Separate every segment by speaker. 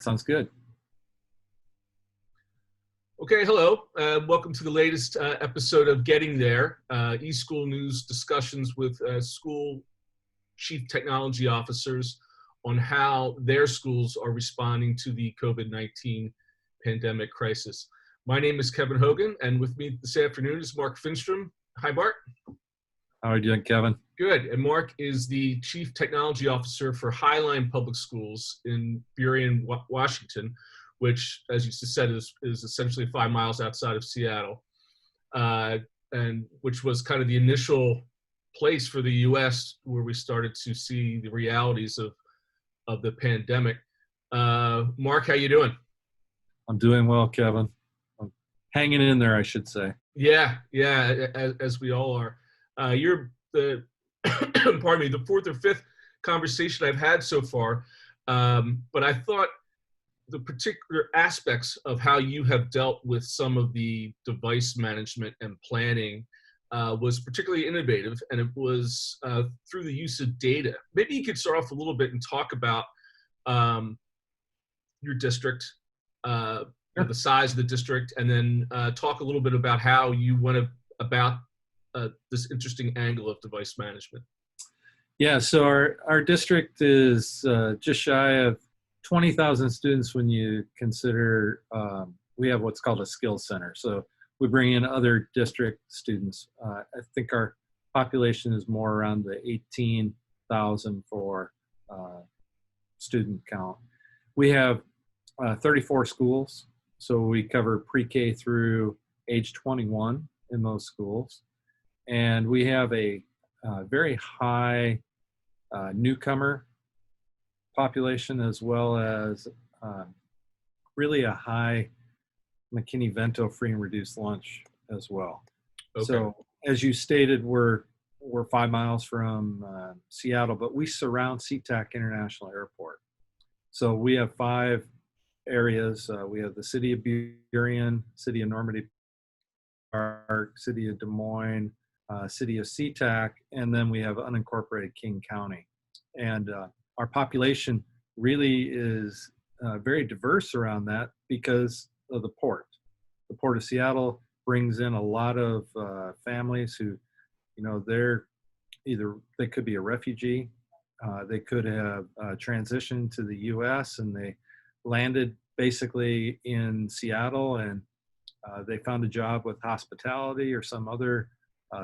Speaker 1: Sounds good.
Speaker 2: Okay, hello. Welcome to the latest episode of Getting There, eSchoolnews discussions with school chief technology officers on how their schools are responding to the COVID-19 pandemic crisis. My name is Kevin Hogan, and with me this afternoon is Mark Finstrom. Hi, Mark.
Speaker 1: How are you doing, Kevin?
Speaker 2: Good. And Mark is the chief technology officer for Highline Public Schools in Burien, Washington, which, as you said, is essentially 5 miles outside of Seattle, and which was kind of the initial place for the U.S. where we started to see the realities of the pandemic. Mark, how you doing?
Speaker 1: I'm doing well, Kevin. I'm hanging in there, I should say.
Speaker 2: Yeah, as we all are. You're the, pardon me, the fourth or fifth conversation I've had so far, but I thought the particular aspects of how you have dealt with some of the device management and planning was particularly innovative, and it was through the use of data. Maybe you could start off a little bit and talk about your district, the size of the district, and then talk a little bit about how you went about this interesting angle of device management.
Speaker 1: Yeah, so our district is just shy of 20,000 students when you consider we have what's called a skills center. So we bring in other district students. I think our population is more around the 18,000 for student count. We have 34 schools, so we cover pre-K through age 21 in those schools. And we have a very high newcomer population, as well as really a high McKinney-Vento free and reduced lunch as well. Okay. So as you stated, we're 5 miles from Seattle, but we surround SeaTac International Airport. So we have 5 areas. We have the city of Burien, city of Normandy Park, city of Des Moines, city of SeaTac, and then we have unincorporated King County. And our population really is very diverse around that because of the port. The Port of Seattle brings in a lot of families who, they could be a refugee, they could have transitioned to the U.S. and they landed basically in Seattle, and they found a job with hospitality or some other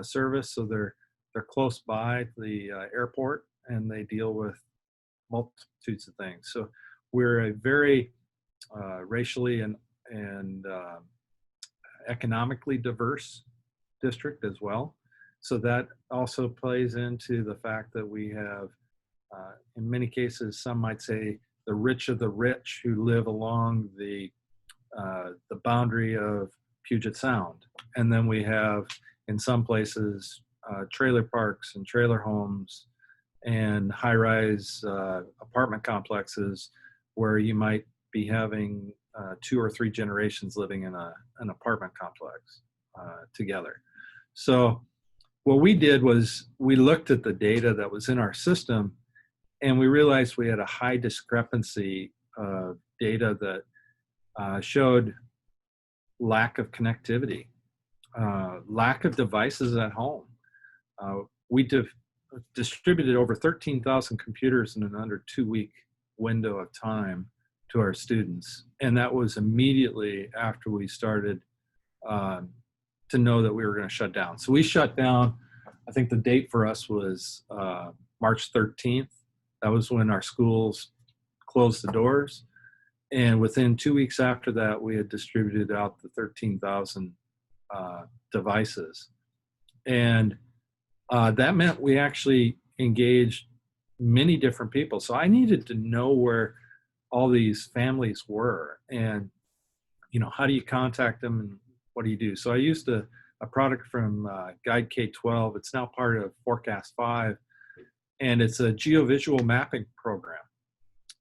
Speaker 1: service, so they're close by the airport, and they deal with multitudes of things. So we're a very racially and economically diverse district as well. So that also plays into the fact that we have, in many cases, some might say the rich of the rich who live along the boundary of Puget Sound. And then we have, in some places, trailer parks and trailer homes and high-rise apartment complexes where you might be having 2 or 3 generations living in an apartment complex together. So what we did was we looked at the data that was in our system, and we realized we had a high discrepancy of data that showed lack of connectivity, lack of devices at home. We distributed over 13,000 computers in an under 2-week window of time to our students. And that was immediately after we started to know that we were going to shut down. So we shut down, I think the date for us was March 13th. That was when our schools closed the doors. And within 2 weeks after that, we had distributed out the 13,000 devices. And that meant we actually engaged many different people. So I needed to know where all these families were and, how do you contact them and what do you do? So I used a product from GuideK12. It's now part of Forecast 5, and it's a geovisual mapping program.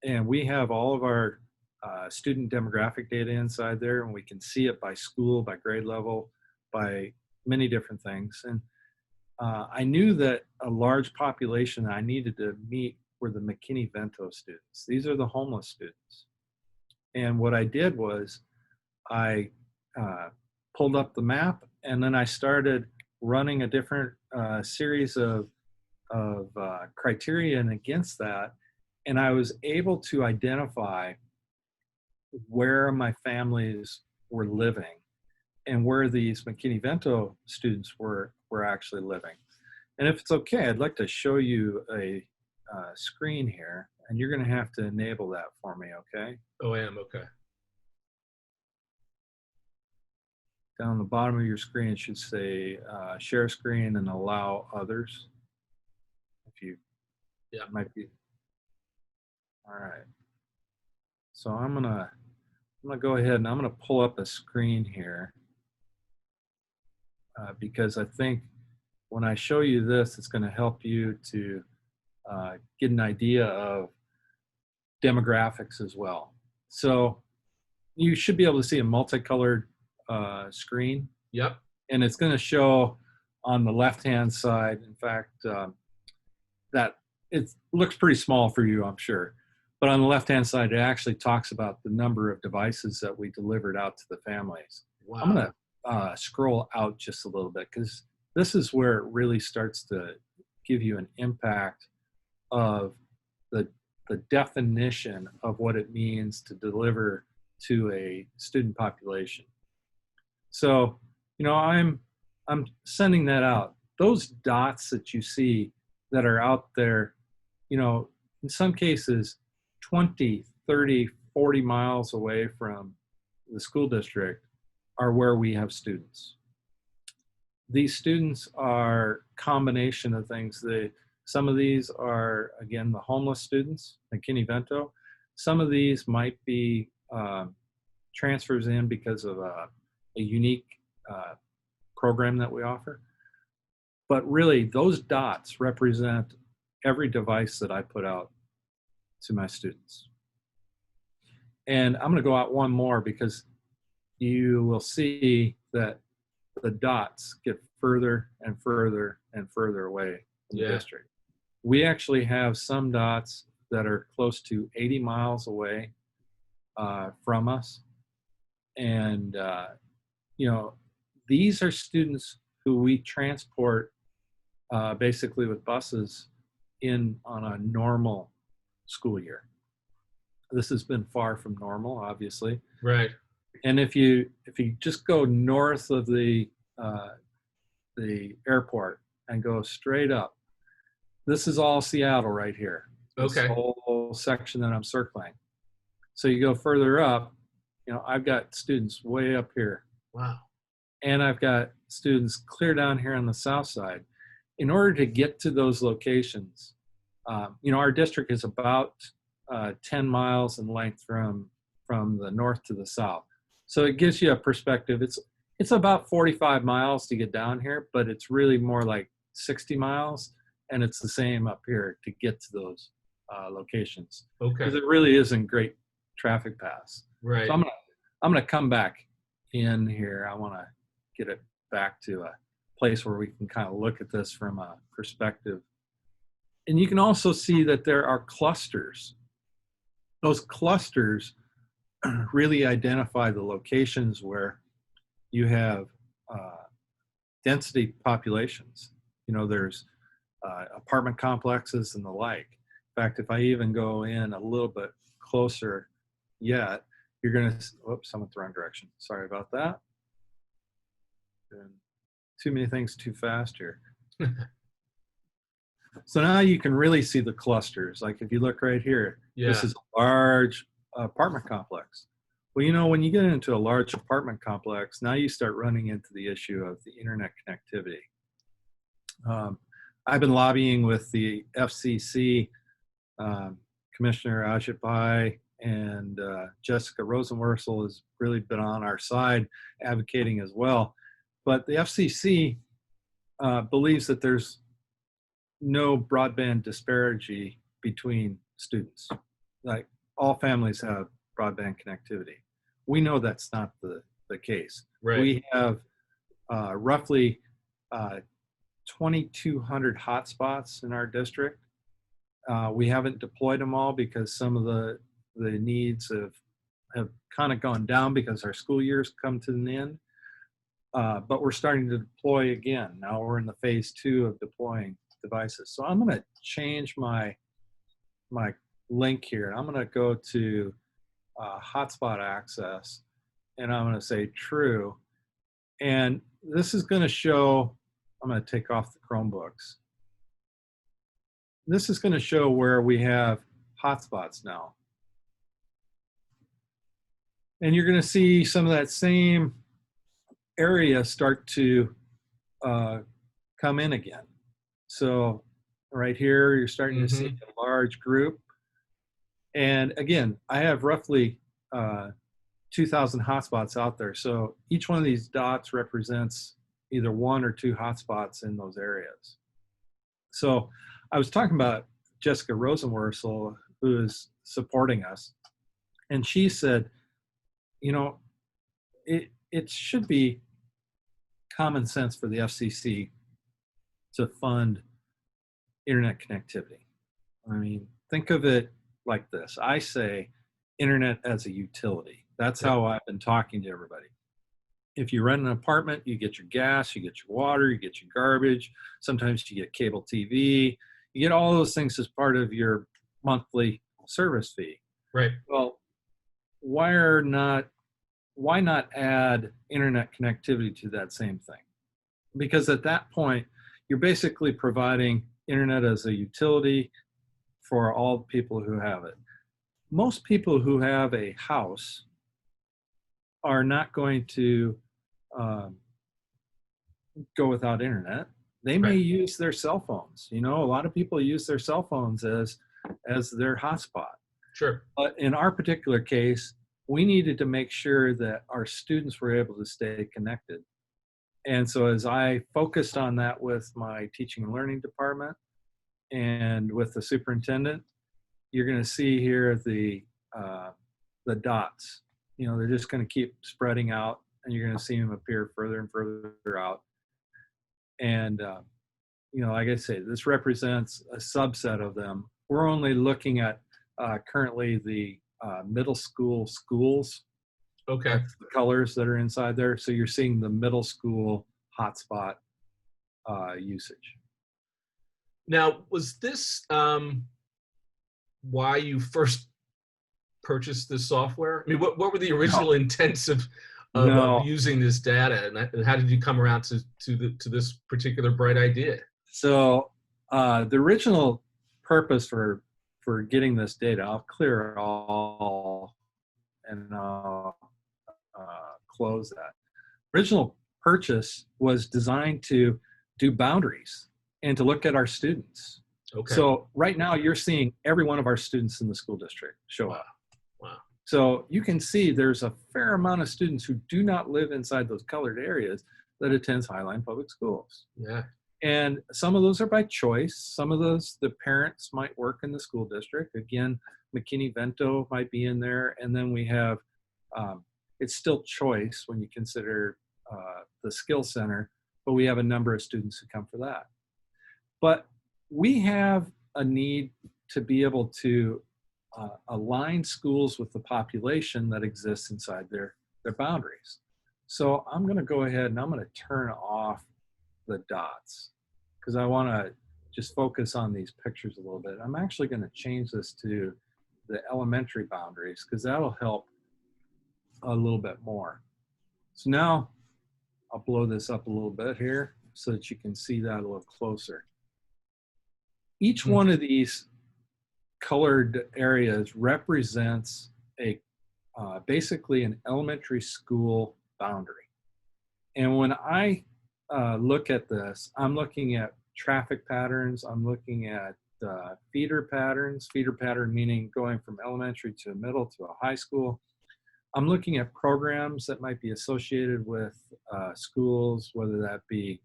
Speaker 1: And we have all of our student demographic data inside there, and we can see it by school, by grade level, by many different things. And I knew that a large population that I needed to meet were the McKinney-Vento students. These are the homeless students. And what I did was I pulled up the map, and then I started running a different series of criteria and against that, and I was able to identify where my families were living and where these McKinney-Vento students were actually living. And if it's okay, I'd like to show you a screen here, and you're going to have to enable that for me, okay?
Speaker 2: Oh, I am, okay.
Speaker 1: Down the bottom of your screen, it should say share screen and allow others. If you,
Speaker 2: Yeah.
Speaker 1: might be. All right. So I'm gonna go ahead and I'm gonna pull up a screen here because I think when I show you this, it's going to help you to get an idea of demographics as well. So you should be able to see a multicolored screen.
Speaker 2: Yep.
Speaker 1: And it's going to show on the left-hand side, in fact, that it looks pretty small for you, I'm sure. But on the left-hand side, it actually talks about the number of devices that we delivered out to the families.
Speaker 2: Wow.
Speaker 1: I'm going to scroll out just a little bit because this is where it really starts to give you an impact of the definition of what it means to deliver to a student population. So, you know, I'm sending that out. Those dots that you see that are out there, you know, in some cases, 20, 30, 40 miles away from the school district are where we have students. These students are a combination of things. Some of these are, again, the homeless students, McKinney-Vento. Some of these might be transfers in because of a unique program that we offer. But really, those dots represent every device that I put out to my students. And I'm going to go out one more because you will see that the dots get further and further and further away from the district. We actually have some dots that are close to 80 miles away from us. And, you know, these are students who we transport basically with buses in on a normal school year. This has been far from normal, obviously.
Speaker 2: Right.
Speaker 1: And if you just go north of the airport and go straight up, this is all Seattle right here. This
Speaker 2: Okay.
Speaker 1: whole section that I'm circling. So you go further up, you know, I've got students way up here.
Speaker 2: Wow.
Speaker 1: And I've got students clear down here on the south side. In order to get to those locations, you know, our district is about 10 miles in length from the north to the south. So it gives you a perspective. It's about 45 miles to get down here, but it's really more like 60 miles. And it's the same up here to get to those locations.
Speaker 2: Okay.
Speaker 1: Because it really isn't great traffic paths.
Speaker 2: Right.
Speaker 1: So I'm gonna come back in here. I want to get it back to a place where we can kind of look at this from a perspective. And you can also see that there are clusters. Those clusters really identify the locations where you have density populations. You know, there's apartment complexes and the like. In fact, if I even go in a little bit closer yet, you're going to, whoops, I went the wrong direction. Sorry about that. Doing too many things too fast here. So now you can really see the clusters. Like if you look right here, this is a large apartment complex. Well, you know, when you get into a large apartment complex, now you start running into the issue of the internet connectivity. I've been lobbying with the FCC, Commissioner Ajipai and Jessica Rosenworcel has really been on our side advocating as well. But the FCC believes that there's no broadband disparity between students. Like all families have broadband connectivity. We know that's not the case.
Speaker 2: Right.
Speaker 1: We have roughly 2,200 hotspots in our district. We haven't deployed them all because some of the needs have kind of gone down because our school years come to an end. But we're starting to deploy again. Now we're in the phase 2 of deploying devices. So I'm going to change my link here. I'm going to go to hotspot access, and I'm going to say true. And this is going to show, I'm going to take off the Chromebooks. This is going to show where we have hotspots now. And you're going to see some of that same area start to come in again. So right here, you're starting to see a large group. And again, I have roughly 2,000 hotspots out there. So each one of these dots represents either 1 or 2 hotspots in those areas. So I was talking about Jessica Rosenworcel, who is supporting us. And she said, you know, it should be common sense for the FCC to fund internet connectivity. I mean, think of it like this. I say internet as a utility. That's how I've been talking to everybody. If you rent an apartment, you get your gas, you get your water, you get your garbage. Sometimes you get cable TV. You get all those things as part of your monthly service fee.
Speaker 2: Right.
Speaker 1: Well, why not add internet connectivity to that same thing? Because at that point, you're basically providing internet as a utility for all people who have it. Most people who have a house are not going to go without internet. They may use their cell phones. You know, a lot of people use their cell phones as their hotspot.
Speaker 2: Sure.
Speaker 1: But in our particular case, we needed to make sure that our students were able to stay connected. And so as I focused on that with my teaching and learning department and with the superintendent, you're going to see here the dots. You know, they're just going to keep spreading out, and you're going to see them appear further and further out. And, you know, like I say, this represents a subset of them. We're only looking at currently the middle school schools.
Speaker 2: Okay.
Speaker 1: That's the colors that are inside there. So you're seeing the middle school hotspot usage.
Speaker 2: Now, was this why you first purchased this software? I mean, what were the original intents of using this data, and how did you come around to this particular bright idea?
Speaker 1: So the original purpose for getting this data, I'll clear it all and I'll close that. Original purchase was designed to do boundaries and to look at our students.
Speaker 2: Okay.
Speaker 1: So right now you're seeing every one of our students in the school district show up.
Speaker 2: Wow.
Speaker 1: So you can see there's a fair amount of students who do not live inside those colored areas that attends Highline Public Schools.
Speaker 2: Yeah.
Speaker 1: And some of those are by choice. Some of those, the parents might work in the school district. Again, McKinney-Vento might be in there. And then we have, it's still choice when you consider the skill center, but we have a number of students who come for that. But we have a need to be able to align schools with the population that exists inside their boundaries. So I'm going to go ahead and I'm going to turn off the dots because I want to just focus on these pictures a little bit. I'm actually going to change this to the elementary boundaries because that'll help a little bit more. So now I'll blow this up a little bit here so that you can see that a little closer. Each one of these colored areas represents a basically an elementary school boundary. And when I look at this, I'm looking at traffic patterns, I'm looking at feeder patterns, feeder pattern meaning going from elementary to middle to a high school. I'm looking at programs that might be associated with schools, whether that be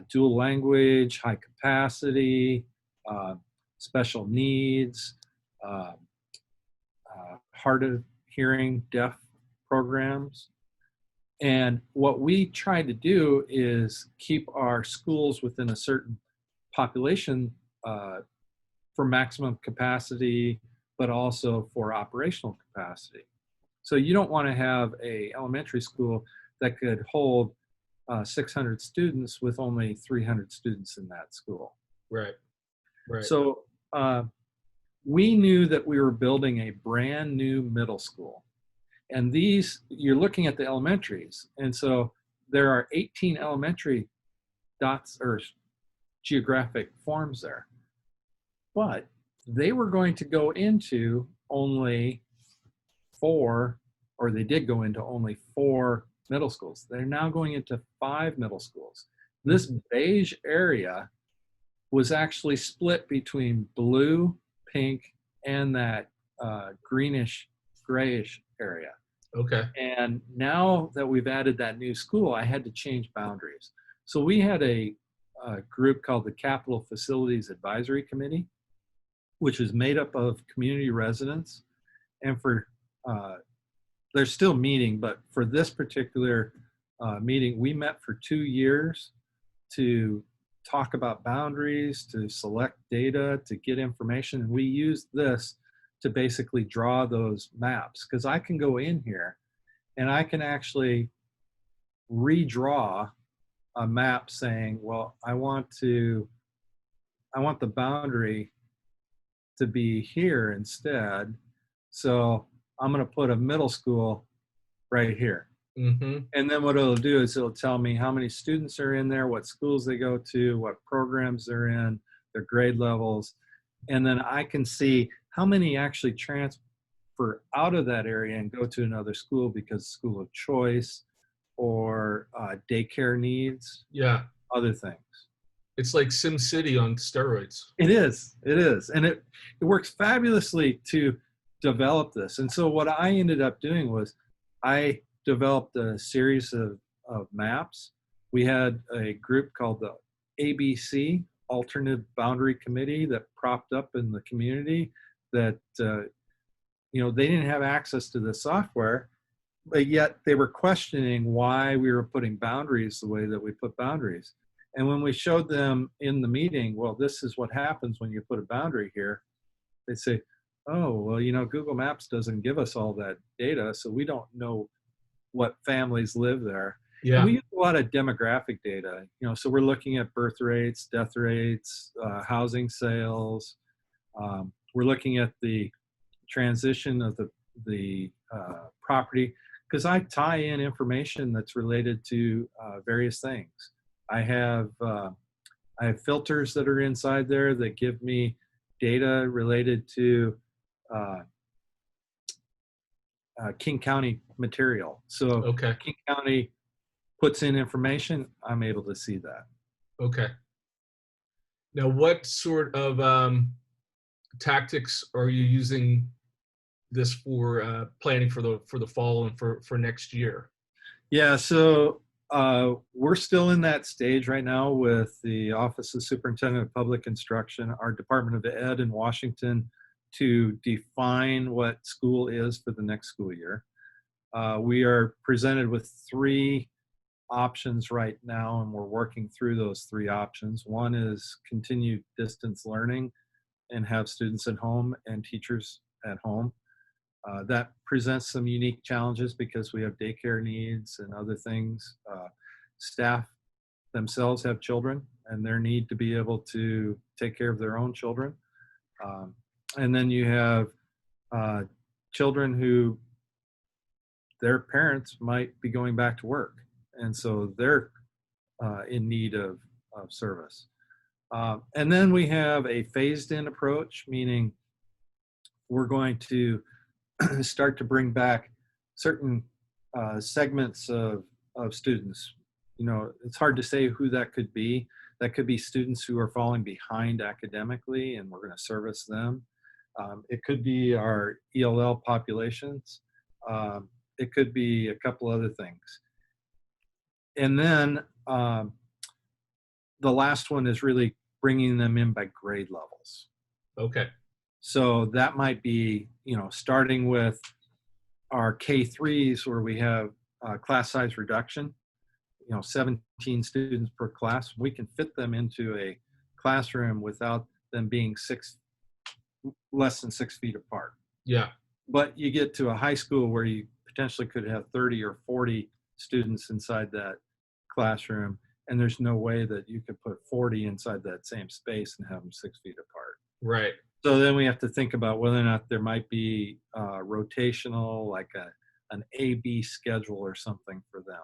Speaker 1: dual language, high capacity, special needs, hard of hearing, deaf programs. And what we try to do is keep our schools within a certain population for maximum capacity, but also for operational capacity. So you don't want to have a elementary school that could hold 600 students with only 300 students in that school.
Speaker 2: Right. Right.
Speaker 1: So we knew that we were building a brand new middle school. And these, you're looking at the elementaries. And so there are 18 elementary dots or geographic forms there. But they were going to go into only 4, or they did go into only 4 middle schools. They're now going into 5 middle schools. This beige area was actually split between blue, pink, and that greenish, grayish area.
Speaker 2: Okay.
Speaker 1: And now that we've added that new school, I had to change boundaries. So we had a group called the Capital Facilities Advisory Committee, which is made up of community residents. And for they're still meeting, but for this particular meeting, we met for 2 years to talk about boundaries, to select data, to get information. And we used this to basically draw those maps, because I can go in here and I can actually redraw a map saying, well, I want the boundary to be here instead. So I'm going to put a middle school right here.
Speaker 2: Mm-hmm.
Speaker 1: And then what it'll do is it'll tell me how many students are in there, what schools they go to, what programs they're in, their grade levels. And then I can see how many actually transfer out of that area and go to another school because school of choice or daycare needs,
Speaker 2: Yeah.
Speaker 1: other things.
Speaker 2: It's like Sim City on steroids.
Speaker 1: It is. And it works fabulously to develop this. And so what I ended up doing was I developed a series of maps. We had a group called the ABC, Alternative Boundary Committee, that propped up in the community that, they didn't have access to the software, but yet they were questioning why we were putting boundaries the way that we put boundaries. And when we showed them in the meeting, well, this is what happens when you put a boundary here, they say, oh, well, Google Maps doesn't give us all that data, so we don't know what families live there.
Speaker 2: Yeah.
Speaker 1: And we use a lot of demographic data, so we're looking at birth rates, death rates, housing sales. We're looking at the transition of the property, because I tie in information that's related to various things. I have filters that are inside there that give me data related to King County material. So
Speaker 2: Okay.
Speaker 1: King County puts in information, I'm able to see that.
Speaker 2: Okay. Now, what sort of tactics are you using this for planning for the fall and for next year?
Speaker 1: Yeah, so we're still in that stage right now with the Office of Superintendent of Public Instruction, our Department of Ed in Washington, to define what school is for the next school year. We are presented with 3 options right now, and we're working through those 3 options. One is continued distance learning and have students at home and teachers at home. That presents some unique challenges because we have daycare needs and other things. Staff themselves have children and their need to be able to take care of their own children. And then you have children who their parents might be going back to work, and so they're in need of service. And then we have a phased-in approach, meaning we're going to start to bring back certain segments of students. It's hard to say who that could be. That could be students who are falling behind academically, and we're going to service them. It could be our ELL populations. It could be a couple other things. And then the last one is really bringing them in by grade levels.
Speaker 2: Okay.
Speaker 1: So that might be, starting with our K3s where we have class size reduction, 17 students per class. We can fit them into a classroom without them being less than 6 feet apart.
Speaker 2: Yeah.
Speaker 1: But you get to a high school where you potentially could have 30 or 40 students inside that classroom, and there's no way that you could put 40 inside that same space and have them 6 feet apart.
Speaker 2: Right.
Speaker 1: So then we have to think about whether or not there might be rotational, like an A-B schedule or something for them.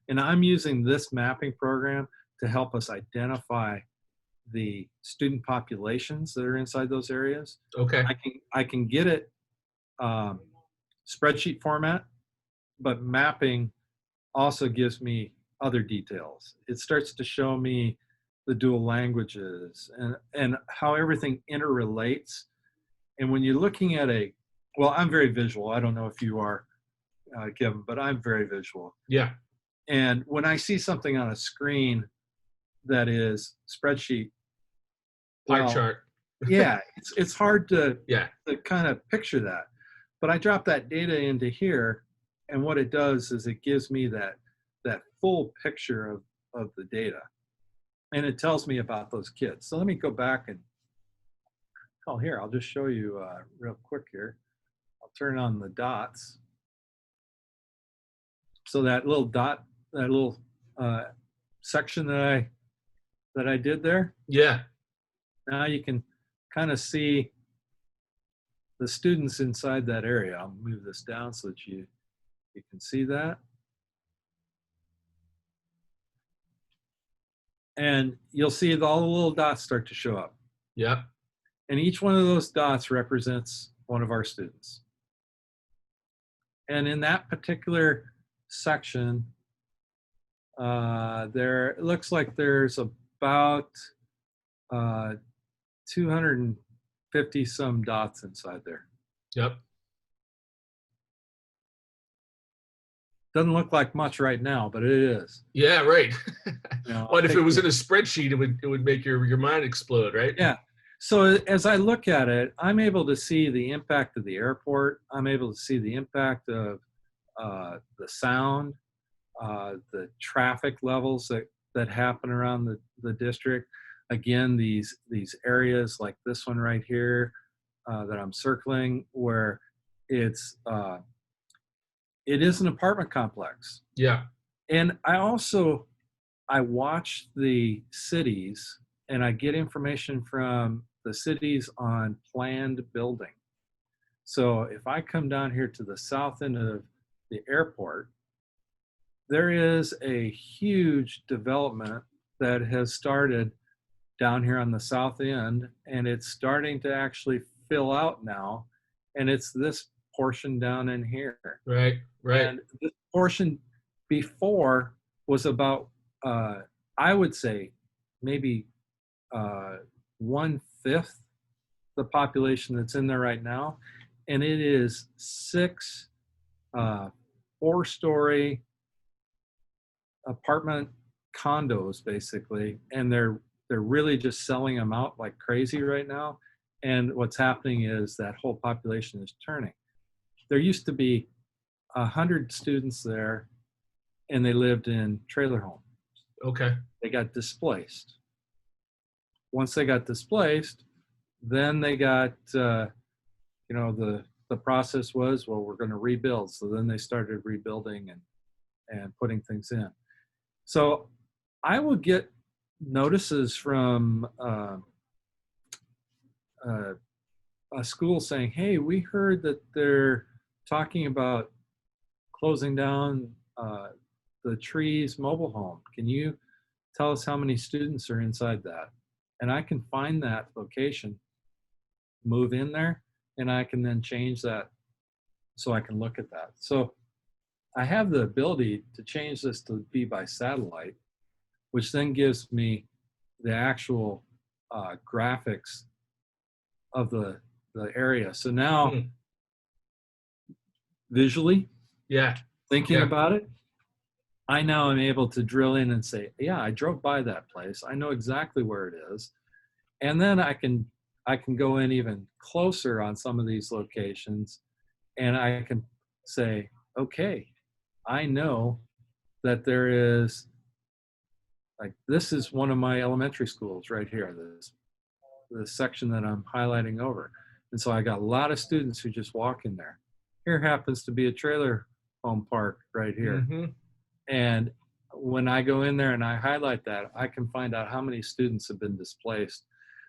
Speaker 1: And I'm using this mapping program to help us identify the student populations that are inside those areas.
Speaker 2: Okay.
Speaker 1: I can get it spreadsheet format, but mapping also gives me other details. It starts to show me the dual languages and how everything interrelates. And when you're looking at well, I'm very visual. I don't know if you are, Kevin, but I'm very visual.
Speaker 2: Yeah.
Speaker 1: And when I see something on a screen that is spreadsheet,
Speaker 2: Pie chart.
Speaker 1: yeah, it's hard to
Speaker 2: Yeah.
Speaker 1: kind of picture that. But I drop that data into here, and what it does is it gives me that full picture of the data, and it tells me about those kids. So let me go back and here, I'll just show you real quick here. I'll turn on the dots. So that little dot, that little section that I did there.
Speaker 2: Yeah.
Speaker 1: Now you can kind of see the students inside that area. I'll move this down so that you can see that. And you'll see all the little dots start to show up.
Speaker 2: Yeah.
Speaker 1: And each one of those dots represents one of our students. And in that particular section, it looks like there's about 250 some dots inside there.
Speaker 2: Yep.
Speaker 1: Doesn't look like much right now, but it is.
Speaker 2: Yeah, right.
Speaker 1: You know,
Speaker 2: But if it was in a spreadsheet, it would make your mind explode, right?
Speaker 1: Yeah. So as I look at it, I'm able to see the impact of the airport. I'm able to see the impact of the sound, the traffic levels that happen around the district. Again, these areas like this one right here that I'm circling, where it is an apartment complex.
Speaker 2: Yeah.
Speaker 1: And I watch the cities, and I get information from the cities on planned building. So if I come down here to the south end of the airport, there is a huge development that has started down here on the south end, and it's starting to actually fill out now. And it's this portion down in here.
Speaker 2: Right. Right.
Speaker 1: And this portion before was about, I would say, maybe 1/5 the population that's in there right now. And it is 6 4-story apartment condos, basically. And they're really just selling them out like crazy right now. And what's happening is that whole population is turning. There used to be 100 students there, and they lived in trailer homes.
Speaker 2: Okay.
Speaker 1: They got displaced. Once they got displaced, then they got, the process was, well, we're going to rebuild. So then they started rebuilding and putting things in. So I will get notices from a school saying, hey, we heard that they're talking about closing down the Trees mobile home. Can you tell us how many students are inside that? And I can find that location, move in there, and I can then change that so I can look at that. So I have the ability to change this to be by satellite, which then gives me the actual graphics of the area. So now visually, thinking about it, I now am able to drill in and say, yeah, I drove by that place. I know exactly where it is. And then I can go in even closer on some of these locations, and I can say, okay, I know that there is, like, this is one of my elementary schools right here, this section that I'm highlighting over. And so I got a lot of students who just walk in there. Here happens to be a trailer home park right here.
Speaker 2: Mm-hmm.
Speaker 1: And when I go in there and I highlight that, I can find out how many students have been displaced.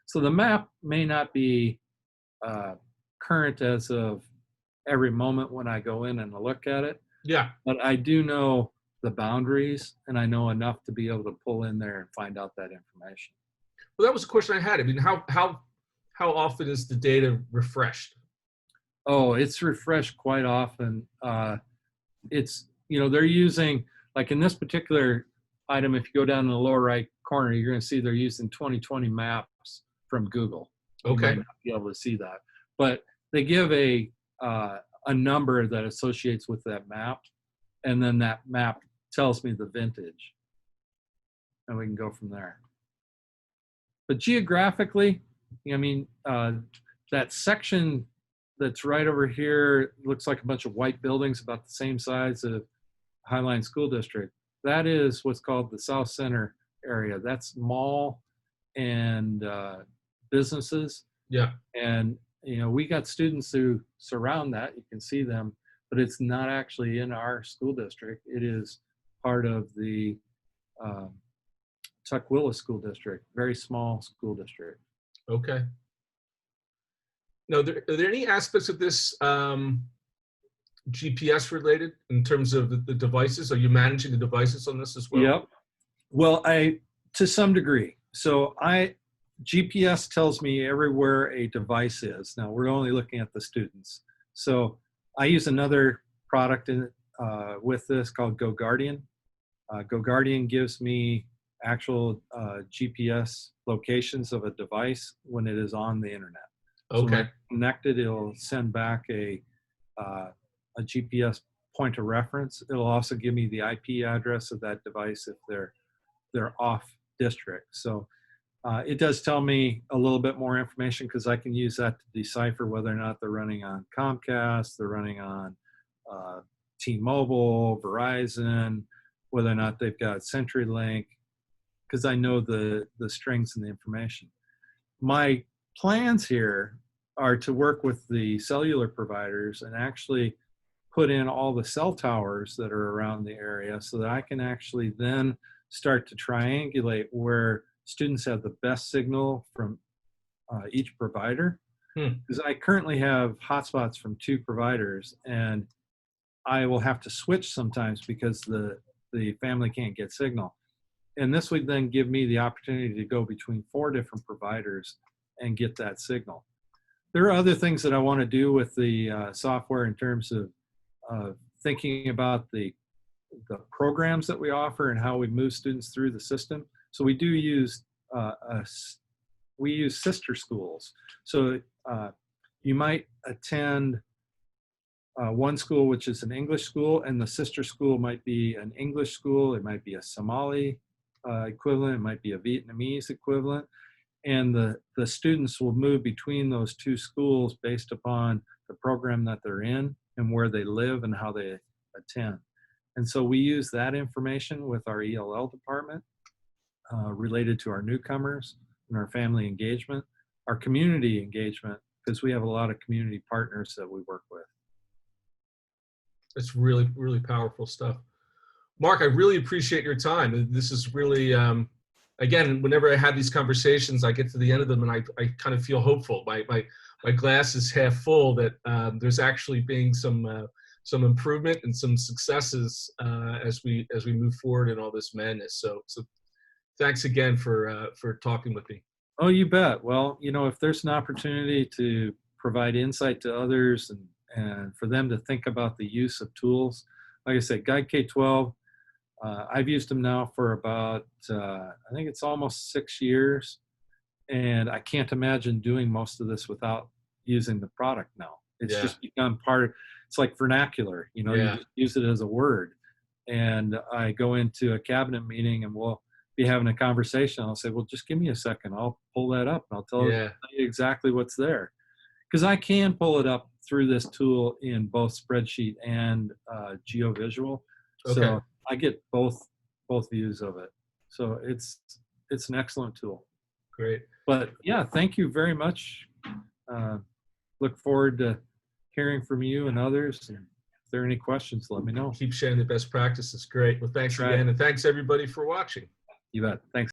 Speaker 1: So the map may not be current as of every moment when I go in and look at it,
Speaker 2: Yeah.
Speaker 1: but I do know the boundaries, and I know enough to be able to pull in there and find out that information.
Speaker 2: Well, that was a question I had. I mean, how often is the data refreshed?
Speaker 1: Oh, it's refreshed quite often. It's, they're using, like in this particular item, if you go down in the lower right corner, you're going to see they're using 2020 maps from Google. You
Speaker 2: Okay.
Speaker 1: might not be able to see that, but they give a number that associates with that map, and then that map tells me the vintage, and we can go from there. But geographically, I mean, that section that's right over here looks like a bunch of white buildings about the same size of Highline School District. That is what's called the South Center area. That's mall and businesses.
Speaker 2: Yeah.
Speaker 1: And, we got students who surround that. You can see them, but it's not actually in our school district. It is part of the Tukwila School District, very small school district.
Speaker 2: Okay. Now, are there any aspects of this GPS related in terms of the devices? Are you managing the devices on this as well?
Speaker 1: Yep. Well, to some degree. So GPS tells me everywhere a device is. Now we're only looking at the students. So I use another product with this called GoGuardian. GoGuardian gives me actual GPS locations of a device when it is on the internet. So when
Speaker 2: Okay.
Speaker 1: it's connected, it'll send back a GPS point of reference. It'll also give me the IP address of that device if they're off district. So it does tell me a little bit more information because I can use that to decipher whether or not they're running on Comcast, they're running on T-Mobile, Verizon, whether or not they've got CenturyLink, because I know the strings and the information. My plans here are to work with the cellular providers and actually put in all the cell towers that are around the area so that I can actually then start to triangulate where students have the best signal from each provider. Because I currently have hotspots from 2 providers, and I will have to switch sometimes because the family can't get signal. And this would then give me the opportunity to go between 4 different providers and get that signal. There are other things that I want to do with the software in terms of thinking about the programs that we offer and how we move students through the system. So we do use sister schools. So you might attend one school which is an English school, and the sister school might be an English school. It might be a Somali equivalent. It might be a Vietnamese equivalent. And the students will move between those 2 schools based upon the program that they're in and where they live and how they attend. And so we use that information with our ELL department related to our newcomers and our family engagement, our community engagement, because we have a lot of community partners that we work with.
Speaker 2: That's really, really powerful stuff. Mark, I really appreciate your time. This is really, again, whenever I have these conversations, I get to the end of them and I kind of feel hopeful. My glass is half full that there's actually being some improvement and some successes as we move forward in all this madness. So thanks again for talking with me.
Speaker 1: Oh, you bet. Well, if there's an opportunity to provide insight to others and for them to think about the use of tools, like I said, GuideK12, I've used them now for about, I think it's almost 6 years. And I can't imagine doing most of this without using the product now. It's just become it's like vernacular, you just use it as a word. And I go into a cabinet meeting and we'll be having a conversation. I'll say, well, just give me a second. I'll pull that up and I'll tell you exactly what's there. Because I can pull it up through this tool in both spreadsheet and GeoVisual.
Speaker 2: Okay.
Speaker 1: So I get both views of it. So it's an excellent tool.
Speaker 2: Great.
Speaker 1: But yeah, thank you very much. Look forward to hearing from you and others. And there are any questions, let me know.
Speaker 2: Keep sharing the best practices. Great. Well, thanks
Speaker 1: Try it.
Speaker 2: again. And thanks everybody for watching.
Speaker 1: You bet. Thanks.